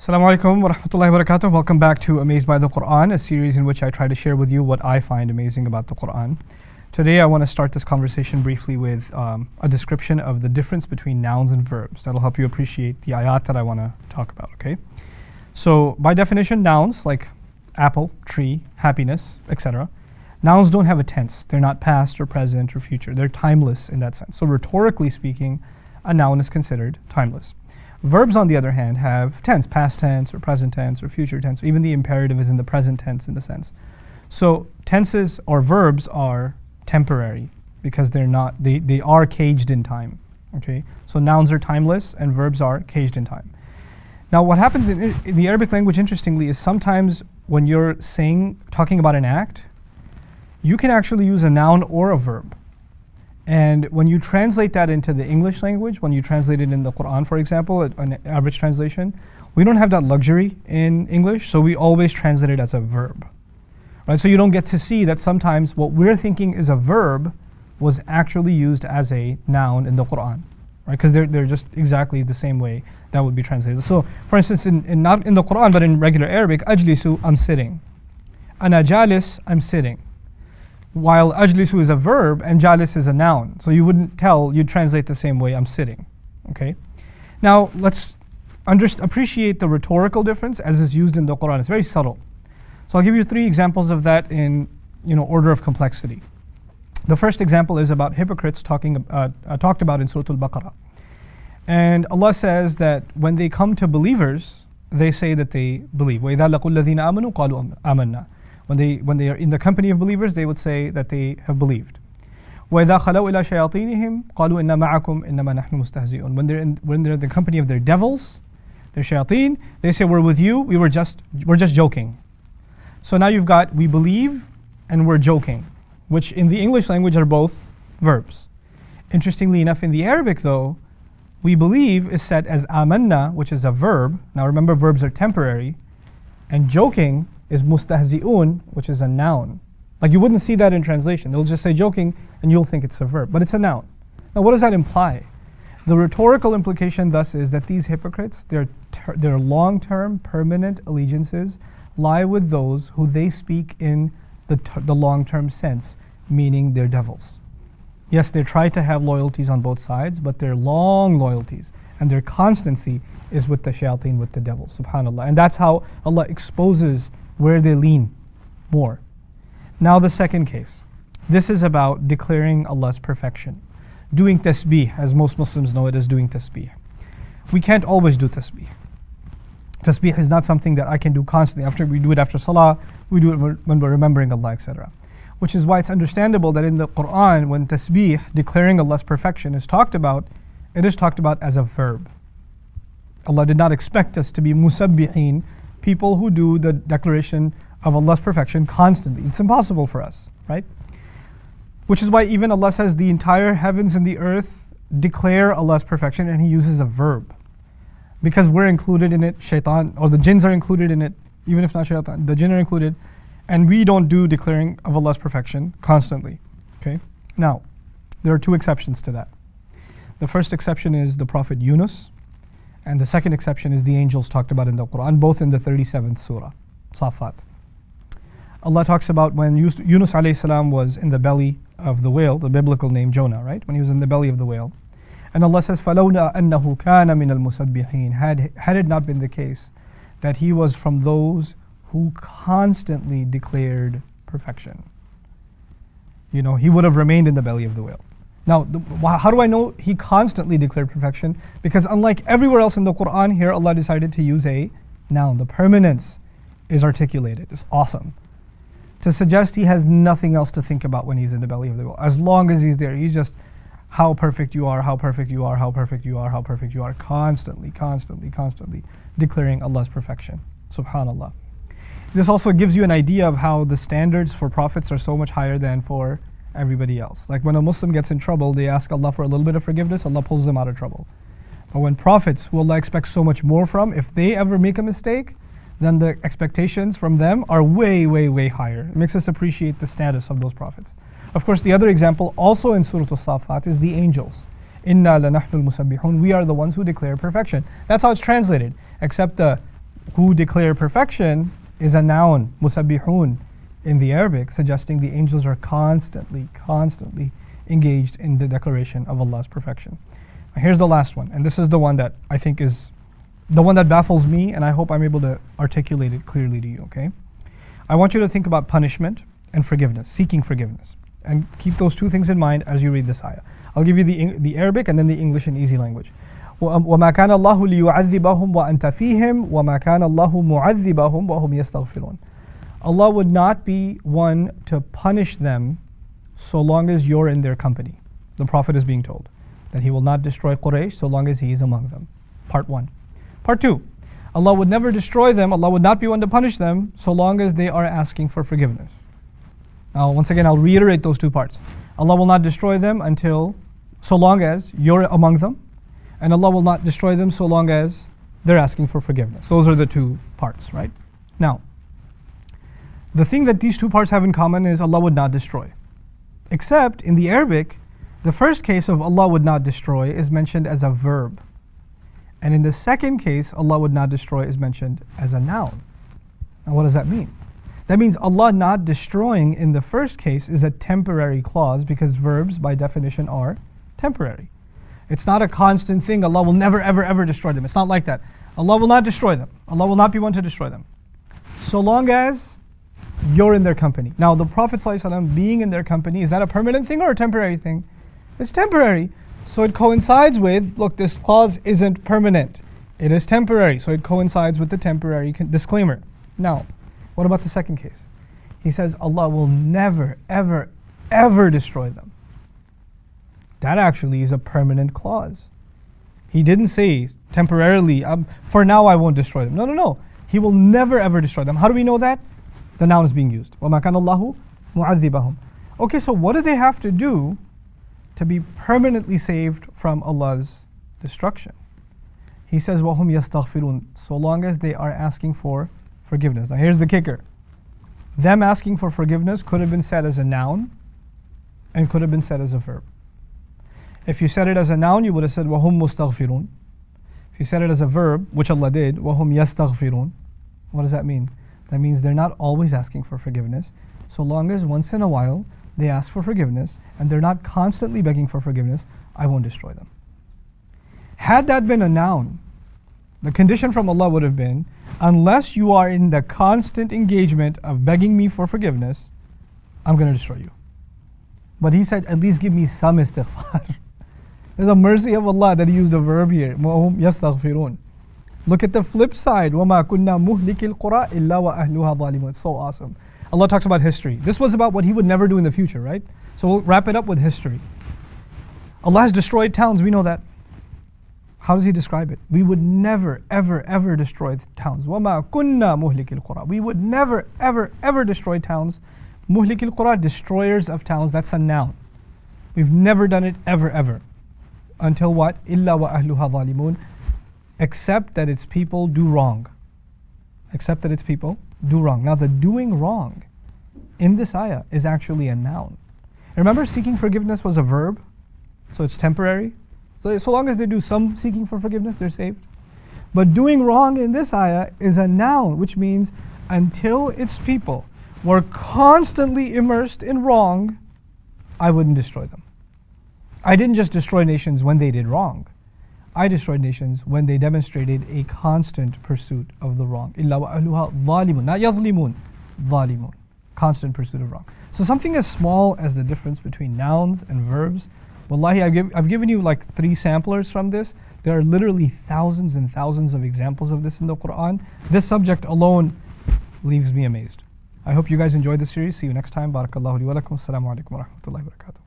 Assalamu alaikum wa rahmatullahi wa barakatuh. Welcome back to Amazed by the Quran, a series in which I try to share with you what I find amazing about the Quran. Today I want to start this conversation briefly with a description of the difference between nouns and verbs. That'll help you appreciate the ayat that I want to talk about, okay? So by definition, nouns like apple, tree, happiness, etc. Nouns don't have a tense. They're not past or present or future. They're timeless in that sense. So rhetorically speaking, a noun is considered timeless. Verbs, on the other hand, have tense, past tense or present tense or future tense. Even the imperative is in the present tense in the sense. So tenses or verbs are temporary because they are caged in time. Okay? So nouns are timeless and verbs are caged in time. Now what happens in the Arabic language, interestingly, is sometimes when you're talking about an act, you can actually use a noun or a verb. And when you translate that into the English language, when you translate it in the Quran, for example, an average translation, we don't have that luxury in English, so we always translate it as a verb. Right? So you don't get to see that sometimes what we're thinking is a verb was actually used as a noun in the Quran. Right? Because they're just exactly the same way that would be translated. So for instance, not in the Quran, but in regular Arabic, ajlisu, I'm sitting. Ana jalis, I'm sitting. While ajlisu is a verb and jalis is a noun. So you'd translate the same way, I'm sitting. Okay? Now let's appreciate the rhetorical difference as is used in the Quran. It's very subtle. So I'll give you 3 examples of that in order of complexity. The first example is about hypocrites talked about in Surah Al-Baqarah. And Allah says that when they come to believers, they say that they believe. وَإِذَا لَقُوا الَّذِينَ آمَنُوا قَالُوا آمَنَّا. When they are in the company of believers, they would say that they have believed. وَإِذَا خَلَوْا إِلَى شَيَاطِينِهِمْ قَالُوا إِنَّا مَعَكُمْ إِنَّمَا نَحْنُ مُسْتَهْزِئُونَ. When they're in the company of their devils, their shayateen, they say we're with you, we're just joking. So now you've got we believe and we're joking, which in the English language are both verbs. Interestingly enough, in the Arabic though, we believe is said as amanna, which is a verb. Now remember, verbs are temporary, and joking is mustahzi'un, which is a noun. Like you wouldn't see that in translation. They'll just say joking and you'll think it's a verb, but it's a noun. Now what does that imply? The rhetorical implication thus is that these hypocrites, their long-term permanent allegiances lie with those who they speak in the long-term sense, meaning they're devils. Yes, they try to have loyalties on both sides, but they're long loyalties and their constancy is with the shayateen, with the devils, subhanAllah. And that's how Allah exposes where they lean more. Now the second case. This is about declaring Allah's perfection. Doing tasbih, as most Muslims know it as doing tasbih. We can't always do tasbih. Tasbih is not something that I can do constantly. We do it after salah, we do it when we're remembering Allah, etc. Which is why it's understandable that in the Quran, when tasbih, declaring Allah's perfection, is talked about, it is talked about as a verb. Allah did not expect us to be musabbihin, people who do the declaration of Allah's perfection constantly. It's impossible for us, right? Which is why even Allah says the entire heavens and the earth declare Allah's perfection, and He uses a verb. Because we're included in it, shaitan, or the jinns are included in it, even if not shaitan, the jinn are included, and we don't do declaring of Allah's perfection constantly. Okay? Now, there are 2 exceptions to that. The first exception is the Prophet Yunus, and the second exception is the angels talked about in the Quran, both in the 37th surah, Safat. Allah talks about when Yunus alayhi salam was in the belly of the whale, the biblical name Jonah, right? When he was in the belly of the whale. And Allah says, فَلَوْلَا أَنَّهُ كَانَ مِنَ الْمُسَبِّحِينَ. Had it not been the case that he was from those who constantly declared perfection, he would have remained in the belly of the whale. Now, how do I know he constantly declared perfection? Because unlike everywhere else in the Quran, here Allah decided to use a noun. The permanence is articulated. It's awesome. To suggest he has nothing else to think about when he's in the belly of the whale. As long as he's there, he's just, how perfect you are, how perfect you are, how perfect you are, how perfect you are, constantly declaring Allah's perfection. Subhanallah. This also gives you an idea of how the standards for prophets are so much higher than for everybody else. Like when a Muslim gets in trouble, they ask Allah for a little bit of forgiveness, Allah pulls them out of trouble. But when prophets, who Allah expects so much more from, if they ever make a mistake, then the expectations from them are way higher. It makes us appreciate the status of those prophets. Of course, the other example, also in Surah Al-Safat, is the angels. Inna lanahnu al-musabbihun. We are the ones who declare perfection. That's how it's translated. Except the who declare perfection is a noun, musabbihun, in the Arabic, suggesting the angels are constantly engaged in the declaration of Allah's perfection. Now here's the last one, and this is the one that I think is the one that baffles me, and I hope I'm able to articulate it clearly to you, okay? I want you to think about punishment and forgiveness, seeking forgiveness. And keep those two things in mind as you read this ayah. I'll give you the Arabic and then the English in easy language. وَمَا كَانَ اللَّهُ لِيُعَذِّبَهُمْ وَأَنْتَ فِيهِمْ وَمَا كَانَ اللَّهُ مُعَذِّبَهُمْ وَهُمْ يَسْتَغْفِرُونَ. Allah would not be one to punish them so long as you're in their company. The Prophet is being told that he will not destroy Quraysh so long as he is among them. Part 1. Part 2. Allah would never destroy them, Allah would not be one to punish them so long as they are asking for forgiveness. Now, once again, I'll reiterate those two parts. Allah will not destroy them so long as you're among them, and Allah will not destroy them so long as they're asking for forgiveness. Those are the two parts, right? Now, the thing that these two parts have in common is Allah would not destroy. Except in the Arabic, the first case of Allah would not destroy is mentioned as a verb. And in the second case, Allah would not destroy is mentioned as a noun. Now what does that mean? That means Allah not destroying in the first case is a temporary clause because verbs by definition are temporary. It's not a constant thing. Allah will never ever destroy them. It's not like that. Allah will not destroy them. Allah will not be one to destroy them. So long as you're in their company. Now the Prophet ﷺ being in their company, is that a permanent thing or a temporary thing? It's temporary. So it coincides with, look, this clause isn't permanent. It is temporary. So it coincides with the temporary disclaimer. Now, what about the second case? He says Allah will never, ever destroy them. That actually is a permanent clause. He didn't say temporarily, for now I won't destroy them. No. He will never, ever destroy them. How do we know that? The noun is being used. وَمَا كَانَ اللَّهُ مُعَذِّبَهُم. Okay, so what do they have to do to be permanently saved from Allah's destruction? He says, وَهُمْ يَسْتَغْفِرُونَ, so long as they are asking for forgiveness. Now here's the kicker. Them asking for forgiveness could have been said as a noun and could have been said as a verb. If you said it as a noun, you would have said وَهُمْ مُسْتَغْفِرُونَ. If you said it as a verb, which Allah did, وَهُمْ يَسْتَغْفِرُونَ, what does that mean? That means they're not always asking for forgiveness, so long as once in a while they ask for forgiveness and they're not constantly begging for forgiveness, I won't destroy them. Had that been a noun, the condition from Allah would have been, unless you are in the constant engagement of begging me for forgiveness, I'm going to destroy you. But he said, at least give me some istighfar. There's a mercy of Allah that he used a verb here. وَهُمْ يَسْتَغْفِرُونَ. Look at the flip side. وَمَا كُنَّا مُهْلِكِ الْقُرَىٰ إِلَّا وَأَهْلُهَا ظَالِمُونَ. It's so awesome. Allah talks about history. This was about what he would never do in the future, right? So we'll wrap it up with history. Allah has destroyed towns, we know that. How does he describe it? We would never, ever destroy towns. وَمَا كُنَّا مُهْلِكِ الْقُرَىٰ. We would never, ever destroy towns. مُهْلِكِ الْقُرَىٰ, destroyers of towns, that's a noun. We've never done it ever. Until what? إِلَّا وَأَهْلُهَا ظَالِمُونَ. Except that its people do wrong. Except that its people do wrong. Now the doing wrong in this ayah is actually a noun. Remember, seeking forgiveness was a verb, so it's temporary. So long as they do some seeking for forgiveness, they're saved. But doing wrong in this ayah is a noun, which means until its people were constantly immersed in wrong, I wouldn't destroy them. I didn't just destroy nations when they did wrong. I destroyed nations when they demonstrated a constant pursuit of the wrong. إِلَّا وَأَهْلُهَا ظَالِمُونَ. Not يَظْلِمُونَ. ظَالِمُونَ. Constant pursuit of wrong. So something as small as the difference between nouns and verbs, wallahi, I've given you like 3 samplers from this. There are literally thousands and thousands of examples of this in the Quran. This subject alone leaves me amazed. I hope you guys enjoyed the series. See you next time. Barakallahu li wa lakum. Assalamu alaikum wa rahmatullahi wa barakatuh.